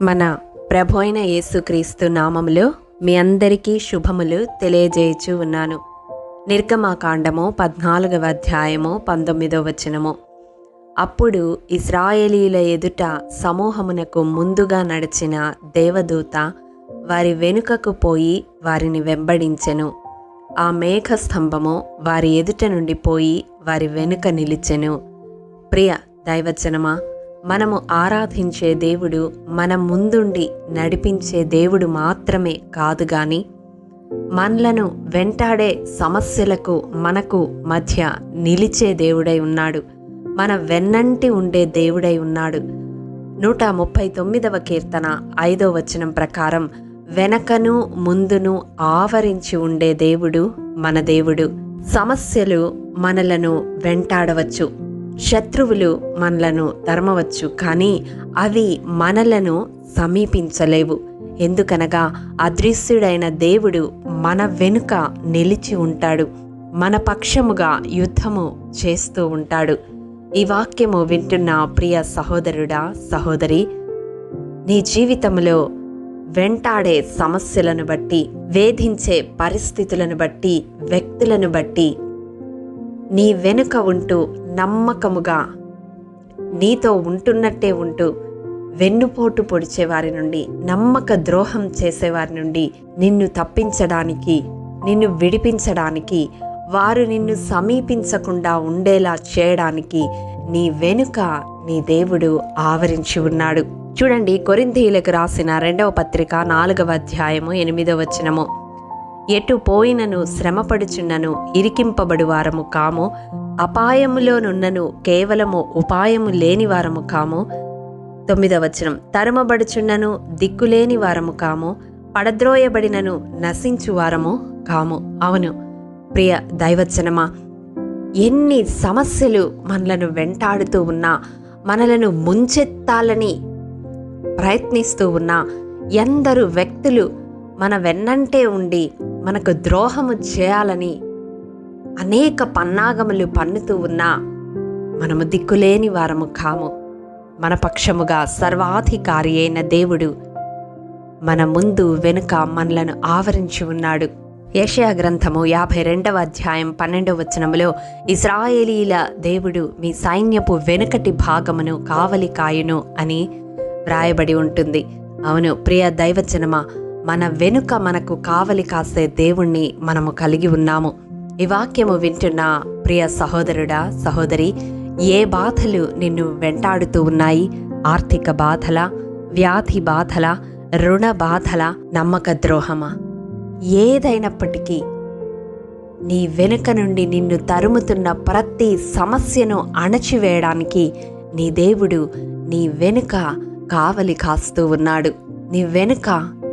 మన ప్రభు అయిన యేసుక్రీస్తు నామములో మీ అందరికీ శుభములు తెలియజేయచ్చు ఉన్నాను. నిర్గమాకాండము 14వ అధ్యాయము 19వ వచనము. అప్పుడు ఇశ్రాయేలీయుల ఎదుట సమూహమునకు ముందుగా నడిచిన దేవదూత వారి వెనుకకు పోయి వారిని వెంబడించెను. ఆ మేఘస్తంభము వారి ఎదుట నుండి పోయి వారి వెనుక నిలిచెను. ప్రియ దైవజనమా, మనము ఆరాధించే దేవుడు మన ముందుండి నడిపించే దేవుడు మాత్రమే కాదు గాని మనలను వెంటాడే సమస్యలకు మనకు మధ్య నిలిచే దేవుడై ఉన్నాడు. మన వెన్నంటి ఉండే దేవుడై ఉన్నాడు. 139వ కీర్తన 5వ వచనం ప్రకారం వెనకను ముందును ఆవరించి ఉండే దేవుడు మన దేవుడు. సమస్యలు మనలను వెంటాడవచ్చు, శత్రువులు మనలను తరమవచ్చు, కానీ అవి మనలను సమీపించలేవు. ఎందుకనగా అదృశ్యుడైన దేవుడు మన వెనుక నిలిచి ఉంటాడు, మన పక్షముగా యుద్ధము చేస్తూ ఉంటాడు. ఈ వాక్యము వింటున్న ప్రియ సహోదరుడా, సహోదరి, నీ జీవితంలో వెంటాడే సమస్యలను బట్టి, వేధించే పరిస్థితులను బట్టి, వ్యక్తులను బట్టి నీ వెనుక ఉంటూ నమ్మకముగా నీతో ఉంటున్నట్టే ఉంటూ వెన్నుపోటు పొడిచేవారి నుండి, నమ్మక ద్రోహం చేసేవారి నుండి నిన్ను తప్పించడానికి, నిన్ను విడిపించడానికి, వారు నిన్ను సమీపించకుండా ఉండేలా చేయడానికి నీ వెనుక నీ దేవుడు ఆవరించి ఉన్నాడు. చూడండి, కొరింథీయులకు రాసిన 2వ పత్రిక 4వ అధ్యాయము 8వ వచనము. ఎటు పోయినను శ్రమపడుచున్నను ఇరికింపబడు వారము కాము, అపాయములోనున్నను కేవలము ఉపాయము లేని వారము కాము. 9వ వచనం. తరుమబడుచున్నను దిక్కులేని వారము కాము, పడద్రోయబడినను నశించు వారము కాము. అవును ప్రియ దైవజనమా, ఎన్ని సమస్యలు మనలను వెంటాడుతూ ఉన్నా, మనలను ముంచెత్తాలని ప్రయత్నిస్తూ ఉన్నా, ఎందరు వ్యక్తులు మన వెన్నంటే ఉండి మనకు ద్రోహము చేయాలని అనేక పన్నాగములు పన్నుతూ ఉన్నా మనము దిక్కులేని వారము కాము. మన పక్షముగా సర్వాధికారి అయిన దేవుడు మన ముందు వెనుక మనలను ఆవరించి ఉన్నాడు. యెషయా గ్రంథము 52వ అధ్యాయం 12వ వచనములో ఇశ్రాయేలీల దేవుడు మీ సైన్యపు వెనుకటి భాగమును కావలి కాయును అని వ్రాయబడి ఉంటుంది. అవును ప్రియ దైవజనమా, మన వెనుక మనకు కావలి కాసే దేవుణ్ణి మనము కలిగి ఉన్నాము. ఈ వాక్యము వింటున్న ప్రియ సహోదరుడా, సహోదరి, ఏ బాధలు నిన్ను వెంటాడుతూ ఉన్నాయి? ఆర్థిక బాధల, వ్యాధి బాధల, రుణ బాధల, నమ్మక ద్రోహమా? ఏదైనప్పటికీ నీ వెనుక నుండి నిన్ను తరుముతున్న ప్రతి సమస్యను అణచివేయడానికి నీ దేవుడు నీ వెనుక కావలి కాస్తూ ఉన్నాడు, నీ వెనుక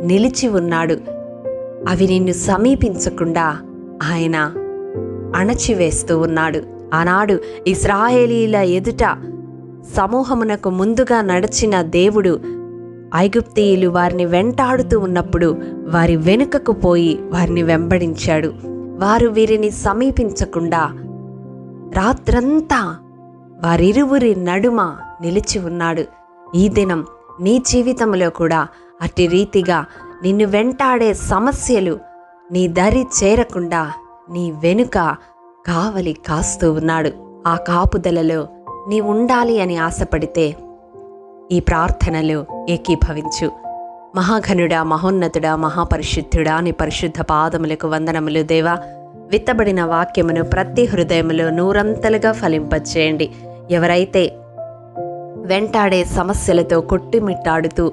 నిలిచి ఉన్నాడు. అవి నిన్ను సమీపించకుండా ఆయన అణచివేస్తూ ఉన్నాడు. ఆనాడు ఇశ్రాయేలీల ఎదుట సమూహమునకు ముందుగా నడిచిన దేవుడు ఐగుప్తీయులు వారిని వెంటాడుతూ ఉన్నప్పుడు వారి వెనుకకు పోయి వారిని వెంబడించాడు. వారు వీరిని సమీపించకుండా రాత్రంతా వారిరువురి నడుమ నిలిచి ఉన్నాడు. ఈ దినం నీ జీవితంలో కూడా అట్టి రీతిగా నిన్ను వెంటాడే సమస్యలు నీ దరి చేరకుండా నీ వెనుక కావలి కాస్తూ ఉన్నాడు. ఆ కాపుదలలో నీ ఉండాలి అని ఆశపడితే ఈ ప్రార్థనలో ఏకీభవించు. మహాఘనుడా, మహోన్నతుడా, మహాపరిశుద్ధుడా, నీ పరిశుద్ధ పాదములకు వందనములు దేవా. విత్తబడిన వాక్యమును ప్రతి హృదయములో నూరంతలుగా ఫలింపచేయండి. ఎవరైతే వెంటాడే సమస్యలతో కొట్టుమిట్టాడుతూ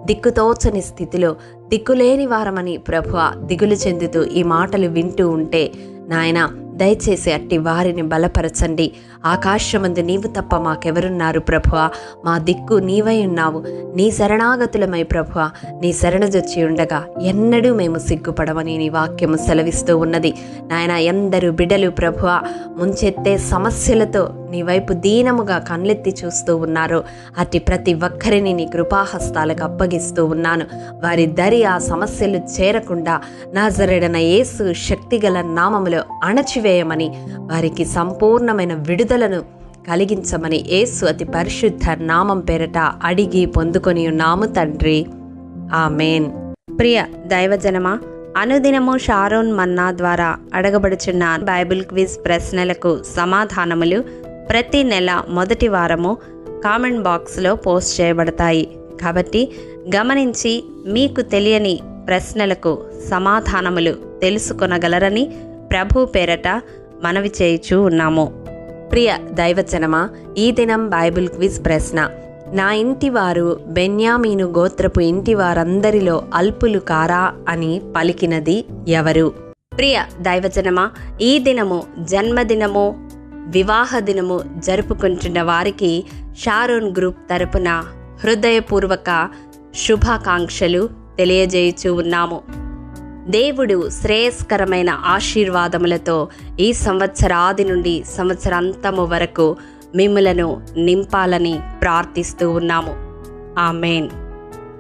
దిక్కుతోచని స్థితిలో దిక్కులేని వారమని ప్రభువా దిగులు చెందుతూ ఈ మాటలు వింటూ ఉంటే నాయనా, దయచేసి అట్టి వారిని బలపరచండి. ఆకాశమందు నీవు తప్ప మాకెవరున్నారు ప్రభువా? మా దిక్కు నీవై ఉన్నావు. నీ శరణాగతులమై ప్రభువా నీ శరణుజొచ్చి ఉండగా ఎన్నడూ మేము సిగ్గుపడమని నీ వాక్యము సెలవిస్తూ ఉన్నది. నాయన, ఎందరు బిడ్డలు ప్రభువా ముంచెత్తే సమస్యలతో నీ వైపు దీనముగా కళ్ళెత్తి చూస్తూ ఉన్నారో అట్టి ప్రతి ఒక్కరిని నీ కృపాహస్తాలకు అప్పగిస్తూ ఉన్నాను. వారి దరి ఆ సమస్యలు చేరకుండా నాజరేయుడైన యేసు శక్తిగల నామములో అణచివేయమని, వారికి సంపూర్ణమైన విడుదలను కలిగించమని యేసు అతి పరిశుద్ధ నామం పేరట అడిగి పొందుకొని ఉన్నాము తండ్రి. ఆమెన్. ప్రియ దైవజనమా, అనుదినము షారోన్ మన్నా ద్వారా అడగబడుచున్న బైబిల్ క్విజ్ ప్రశ్నలకు సమాధానములు ప్రతి నెల మొదటి వారము కామెంట్ బాక్స్లో పోస్ట్ చేయబడతాయి. కాబట్టి గమనించి మీకు తెలియని ప్రశ్నలకు సమాధానములు తెలుసుకొనగలరని ప్రభు పేరట మనవి చేయుచూ ఉన్నాము. ప్రియ దైవజనమా, ఈ దినం బైబిల్ క్విజ్ ప్రశ్న: నా ఇంటి వారు బెన్యామీను గోత్రపు ఇంటి వారందరిలో అల్పులు కారా అని పలికినది ఎవరు? ప్రియ దైవజనమా, ఈ దినము జన్మదినము, వివాహ దినము జరుపుకుంటున్న వారికి షారోన్ గ్రూప్ తరపున హృదయపూర్వక శుభాకాంక్షలు తెలియజేయుచూ ఉన్నాము. దేవుడు శ్రేయస్కరమైన ఆశీర్వాదములతో ఈ సంవత్సరాది నుండి సంవత్సరాంతము వరకు మిమ్ములను నింపాలని ప్రార్థిస్తూ ఉన్నాము. ఆమేన్.